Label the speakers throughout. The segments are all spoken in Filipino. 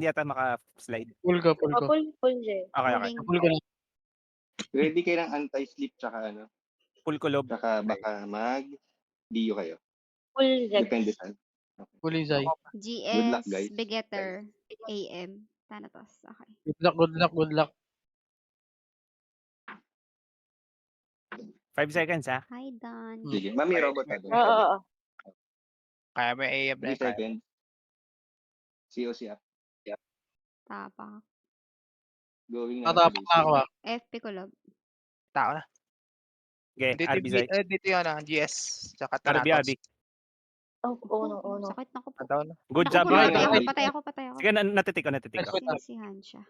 Speaker 1: Hindi yata maka-slide.
Speaker 2: Pull ko.
Speaker 3: Full J.
Speaker 1: Okay.
Speaker 4: Pulling.
Speaker 2: Pull ko na.
Speaker 5: Ready kayo ng anti-slip tsaka ano?
Speaker 1: Full kulob.
Speaker 5: Tsaka baka mag-DU kayo.
Speaker 3: Full J.
Speaker 5: Depende sa.
Speaker 2: Pulling Zay.
Speaker 5: Good luck,
Speaker 4: GS,
Speaker 5: guys.
Speaker 4: Begetter, AM. Thanatos. Okay.
Speaker 2: Good luck.
Speaker 1: 5 seconds ha.
Speaker 4: Hi, Don.
Speaker 5: Sige. Mami, robot na.
Speaker 3: Oo.
Speaker 6: Kaya may AM
Speaker 5: 3
Speaker 6: na. Kaya.
Speaker 5: seconds. COC up.
Speaker 4: Tapak.
Speaker 5: Going na.
Speaker 2: Tatapak na ako ah.
Speaker 4: FP Kulob.
Speaker 6: Tao na.
Speaker 1: Okay,
Speaker 6: Dito,
Speaker 1: RB Zay.
Speaker 6: dito yun, GS. Tsaka
Speaker 1: RB.
Speaker 6: Thanatos.
Speaker 3: Uno.
Speaker 4: Sakit na ko po.
Speaker 6: Tao na.
Speaker 1: Good job.
Speaker 4: Naku,
Speaker 5: Ryan.
Speaker 4: patay ako.
Speaker 1: Sige, natitik ko.
Speaker 4: Sinisihan siya.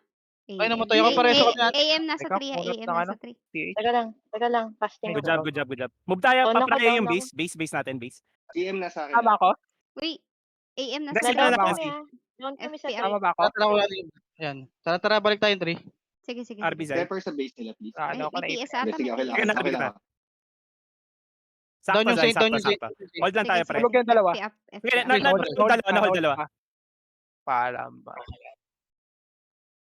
Speaker 2: Ay, namatay ako, pareso kami natin.
Speaker 4: AM nasa
Speaker 6: Teka,
Speaker 4: 3,
Speaker 6: pulot
Speaker 4: AM
Speaker 6: ng
Speaker 4: nasa
Speaker 6: ano?
Speaker 4: 3.
Speaker 6: TH.
Speaker 3: Teka lang. Fasting.
Speaker 1: Good job. Move tayo,
Speaker 3: Oh,
Speaker 1: pa-pray
Speaker 3: naka-down
Speaker 1: yung
Speaker 3: ako.
Speaker 1: base natin, base.
Speaker 5: CM na sa akin.
Speaker 6: Tama ako?
Speaker 4: Uy, AM nasa
Speaker 1: Sige,
Speaker 3: Na-down
Speaker 1: na,
Speaker 3: kami
Speaker 1: sige.
Speaker 3: Down kami sa
Speaker 4: FP.
Speaker 6: Tama ba ako?
Speaker 2: Tara ko natin. Ayan. Tara, balik tayo 3.
Speaker 4: Sige.
Speaker 1: RB Zay.
Speaker 5: Stepper sa base nila, please.
Speaker 6: Ano ako na
Speaker 4: BTS
Speaker 5: Sige,
Speaker 4: ata.
Speaker 5: sige, okay lang.
Speaker 1: Sige,
Speaker 5: Okay lang.
Speaker 1: Sakto,
Speaker 2: Down yung
Speaker 1: Zay,
Speaker 2: Saint, down yung
Speaker 1: sakto. Hold lang tayo, pre.
Speaker 6: Tulog yung dalawa.
Speaker 4: FP
Speaker 1: Sige,
Speaker 4: up.
Speaker 1: hold dalawa.
Speaker 6: Paalam ba?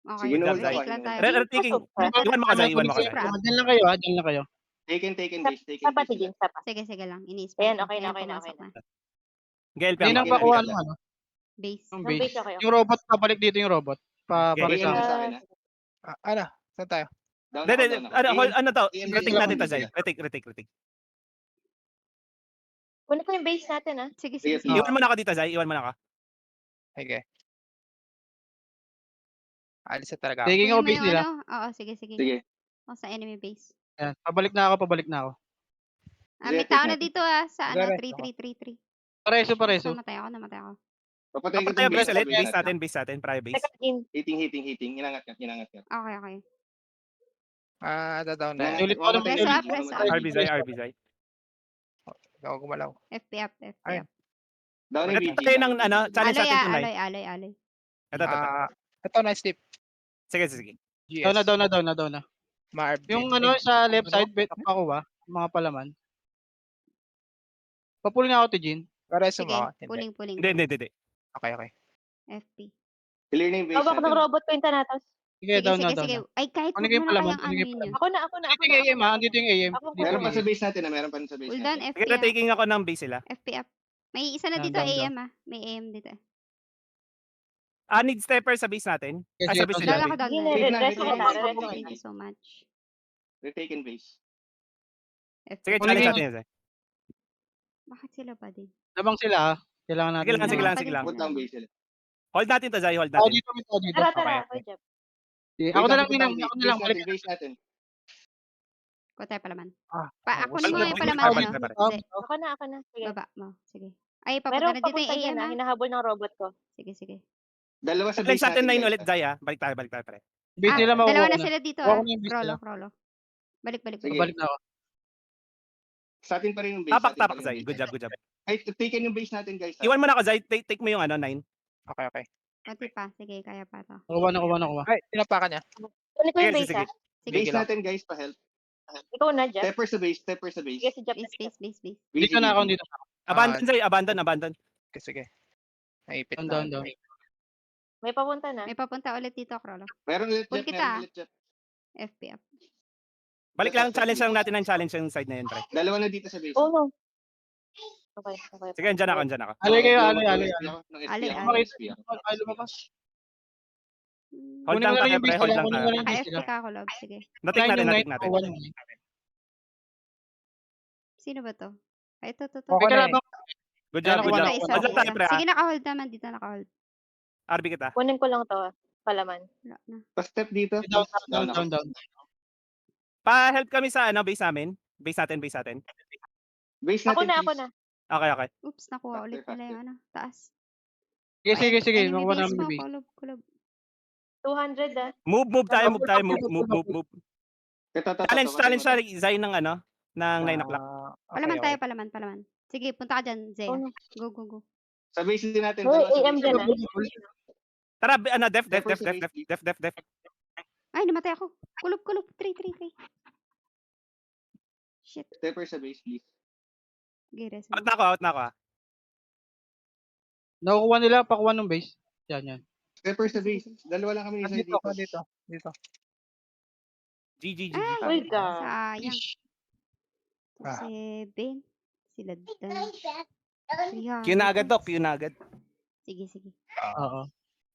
Speaker 4: Okay,
Speaker 5: Sige,
Speaker 4: wait lang tayo.
Speaker 1: Taking. Iwan mo ka, Zay.
Speaker 2: Diyan lang kayo.
Speaker 5: Taken base.
Speaker 3: Sapa si Jin, sapa.
Speaker 4: Sige lang. Inis.
Speaker 3: Ayan, okay na.
Speaker 1: Gail,
Speaker 2: Hindi nang
Speaker 1: pa.
Speaker 2: pakuha ng ano.
Speaker 4: Base.
Speaker 2: Yung
Speaker 3: Yung base,
Speaker 2: base.
Speaker 3: okay.
Speaker 2: Yung robot, pabalik dito yung robot.
Speaker 1: Okay.
Speaker 5: AM
Speaker 2: Parisa.
Speaker 5: na sa akin,
Speaker 6: Ano? Saan tayo?
Speaker 5: Down
Speaker 1: Hindi,
Speaker 5: ako.
Speaker 1: ano to?
Speaker 5: AM
Speaker 1: Retake natin to, Zay.
Speaker 5: sila.
Speaker 1: Retake.
Speaker 3: Kunin ko yung base natin, ah.
Speaker 4: Sige.
Speaker 5: Sige,
Speaker 1: Iwan mo na ako dito, Zay. Iwan mo na ako.
Speaker 6: Sige. Alis na talaga ako.
Speaker 2: Taking
Speaker 4: Kunin
Speaker 2: ako
Speaker 4: mo
Speaker 2: base
Speaker 4: yung
Speaker 2: nila.
Speaker 4: ano. Oo, sige.
Speaker 5: Sige.
Speaker 4: O, sa enemy base.
Speaker 2: Ayan. Pabalik na ako.
Speaker 4: May tao na dito sa ano,
Speaker 6: Sige,
Speaker 4: 3.
Speaker 2: Pareso.
Speaker 4: Namatay ako.
Speaker 5: Papatay ko
Speaker 1: Tayo,
Speaker 5: itong
Speaker 1: base ulit.
Speaker 5: base natin.
Speaker 1: Base natin. Prior base.
Speaker 3: Teka, Jin.
Speaker 5: Hitting. Inangat ka.
Speaker 4: Okay.
Speaker 6: Down na.
Speaker 2: Ulit ko
Speaker 4: Press up.
Speaker 1: RB Zay.
Speaker 6: Ako gumalaw.
Speaker 4: FP up.
Speaker 6: Ayun.
Speaker 5: Down yung
Speaker 1: Ito kayo ng challenge natin tonight.
Speaker 4: Aloy.
Speaker 1: Ito.
Speaker 6: Ito, nice tip.
Speaker 1: Sige.
Speaker 6: GS.
Speaker 2: Down na.
Speaker 6: Ma-RB.
Speaker 2: Yung ano sa left side, bet ako mga palaman. Papul nga ako to Jin.
Speaker 6: Pareso
Speaker 4: Sige,
Speaker 6: mo. Hindi.
Speaker 4: puling.
Speaker 1: Hindi.
Speaker 6: Okay.
Speaker 4: FP.
Speaker 5: Clear na yung base
Speaker 3: Hawak ng
Speaker 5: natin.
Speaker 3: robot ko yung Thanatos.
Speaker 2: Sige, down na.
Speaker 4: Sige. Ay, kahit
Speaker 2: Ano
Speaker 4: huwag
Speaker 2: yung
Speaker 4: mo na
Speaker 2: palaman?
Speaker 4: kayang ano yun.
Speaker 3: Ako na.
Speaker 2: Andito yung AM ha. Andito yung AM.
Speaker 3: Ako,
Speaker 2: Dito
Speaker 5: Meron
Speaker 2: yung
Speaker 5: pa sa
Speaker 2: AM.
Speaker 5: base natin.
Speaker 4: Well done, FP
Speaker 1: Sige,
Speaker 4: up.
Speaker 1: taking ako ng base sila.
Speaker 4: FP up. May isa na
Speaker 2: Down,
Speaker 4: dito,
Speaker 2: down.
Speaker 4: AM ah. May AM dito.
Speaker 1: Need stepper sa base natin.
Speaker 2: Yes,
Speaker 1: Sa
Speaker 2: yes,
Speaker 1: base
Speaker 2: down,
Speaker 1: nila.
Speaker 4: Down ako, down
Speaker 3: Jin,
Speaker 4: na.
Speaker 3: redress ko
Speaker 5: Sige,
Speaker 3: na.
Speaker 5: sige.
Speaker 4: Thank you so much.
Speaker 5: Retaken base.
Speaker 4: FP.
Speaker 1: Sige,
Speaker 2: Kunin
Speaker 1: challenge
Speaker 2: yung-
Speaker 1: natin yun, Zay.
Speaker 4: Bakit sila pa din?
Speaker 2: Labang sila ha. Kailangan natin.
Speaker 1: Sige lang.
Speaker 4: Sila.
Speaker 5: Put down base sila.
Speaker 1: Hold natin to, Zay. Hold
Speaker 2: Ako
Speaker 1: natin.
Speaker 2: dito.
Speaker 3: Tara.
Speaker 6: Okay.
Speaker 3: Good job.
Speaker 2: Ako na lang balik.
Speaker 5: Base natin.
Speaker 4: Ko tayo palaman. Ako
Speaker 1: Balik,
Speaker 4: na mo
Speaker 1: balik,
Speaker 4: yung palaman,
Speaker 1: balik,
Speaker 4: ano?
Speaker 1: balik.
Speaker 4: Hindi.
Speaker 3: Ako na. Sige.
Speaker 4: Baba mo. Sige. Ay, papunta
Speaker 3: Meron
Speaker 4: na dito
Speaker 3: papunta
Speaker 4: yung
Speaker 3: dyan,
Speaker 4: AM
Speaker 3: ah.
Speaker 4: ah.
Speaker 3: Hinahabol ng robot ko.
Speaker 4: Sige.
Speaker 5: Dalawa sa
Speaker 1: Challenge
Speaker 5: base
Speaker 1: natin 9
Speaker 5: guys,
Speaker 1: ulit,
Speaker 5: ah.
Speaker 1: Zay, ha? Balik tayo, pre.
Speaker 2: Base nila makukuha
Speaker 4: Dalawa
Speaker 2: ko
Speaker 4: na
Speaker 2: na.
Speaker 4: sila dito
Speaker 2: Kuha
Speaker 4: ah.
Speaker 2: ko na yung base nila.
Speaker 4: Krolo. Balik.
Speaker 5: Sige.
Speaker 2: Pabalik na ako.
Speaker 5: Sa atin pa rin yung base.
Speaker 1: Tapak, Zay. Good job.
Speaker 5: Ay, taken yung base natin guys. ah.
Speaker 1: Iwan mo na ako, Zay. Take mo yung 9.
Speaker 6: Okay.
Speaker 4: Konti pa. Sige, kaya pa to.
Speaker 2: Nakuha.
Speaker 6: Ay, tinapakan niya.
Speaker 3: Kunin ko yung base,
Speaker 1: Sige.
Speaker 3: ah.
Speaker 4: Sige.
Speaker 5: Base natin guys, pa-help.
Speaker 3: Ikaw na, Jeff.
Speaker 5: Stepper sa base.
Speaker 3: Sige, si Jeff.
Speaker 4: Base.
Speaker 2: Dito na ako.
Speaker 1: Abandon, Zay. Abandon.
Speaker 6: Sige. Naipit
Speaker 2: Down.
Speaker 6: na.
Speaker 3: May papunta na.
Speaker 4: May papunta ulit dito, Krolo.
Speaker 5: Meron ulit
Speaker 4: Pull
Speaker 5: Jeff,
Speaker 4: kita.
Speaker 5: meron ulit Jeff.
Speaker 4: FP up.
Speaker 1: Balik lang, challenge lang natin ang challenge yung side na yun, pre.
Speaker 5: Dalawa na dito sa base.
Speaker 3: Oh, no. Okay.
Speaker 1: Sige, andyan ako.
Speaker 2: Alay kayo.
Speaker 4: Alay.
Speaker 2: Ay, lumabas.
Speaker 1: Hold
Speaker 2: Kunin
Speaker 1: lang
Speaker 2: mo na
Speaker 1: tayo,
Speaker 2: yung
Speaker 1: pre.
Speaker 2: base
Speaker 1: Hold
Speaker 2: nila.
Speaker 1: lang
Speaker 2: Kunin
Speaker 1: tayo.
Speaker 2: mo na yung base
Speaker 4: Naka-FP
Speaker 2: nila.
Speaker 4: ka ako, Lob. Sige.
Speaker 1: Natik natin.
Speaker 4: Sino ba to? Ay, ito.
Speaker 6: Okay na eh.
Speaker 1: Good job.
Speaker 2: Wala,
Speaker 1: Hold lang tayo, pre.
Speaker 4: Sige, naka-hold naman. Dito naka-hold.
Speaker 1: RB kita.
Speaker 3: Kunin ko lang to, ah. Palaman.
Speaker 4: Wala na.
Speaker 5: Pa-step dito.
Speaker 2: Down.
Speaker 1: Pa-help kami sa base namin. Base natin.
Speaker 5: Base
Speaker 3: Ako
Speaker 5: natin,
Speaker 3: na.
Speaker 5: please.
Speaker 1: Okay.
Speaker 4: Oops, nakuha ulit nila yung ano. Taas.
Speaker 2: Sige.
Speaker 4: Enemy
Speaker 2: Makuha
Speaker 4: base
Speaker 2: namin
Speaker 4: mo,
Speaker 2: yung base.
Speaker 4: kulob.
Speaker 3: 200, ah.
Speaker 1: Move tayo. Move.
Speaker 5: Ito.
Speaker 1: Challenge siya, Zay, ng 9 o'clock.
Speaker 4: Palaman. Sige, punta ka dyan, Zay.
Speaker 3: Oh, no.
Speaker 4: Go.
Speaker 5: Sa base din natin.
Speaker 3: Hoy,
Speaker 5: dalawa sa
Speaker 3: AM
Speaker 5: base
Speaker 3: dyan,
Speaker 5: natin.
Speaker 1: Tara, def.
Speaker 4: Ay, namatay ako. Kulob. 3. Shit.
Speaker 5: Stepper sa base, please.
Speaker 4: Gires.
Speaker 1: Out na ako.
Speaker 2: Nakukuha nila, pakuha ng base. Yan.
Speaker 5: Pepper sa base. Dalawa lang kami isa
Speaker 6: Dito,
Speaker 5: dito.
Speaker 6: dito. Dito.
Speaker 1: GG.
Speaker 3: Uy, ka.
Speaker 4: Sayang.
Speaker 6: Ah.
Speaker 4: 7. Sila dan.
Speaker 1: Q na agad to, Q na agad.
Speaker 4: Sige, sige.
Speaker 6: Oo.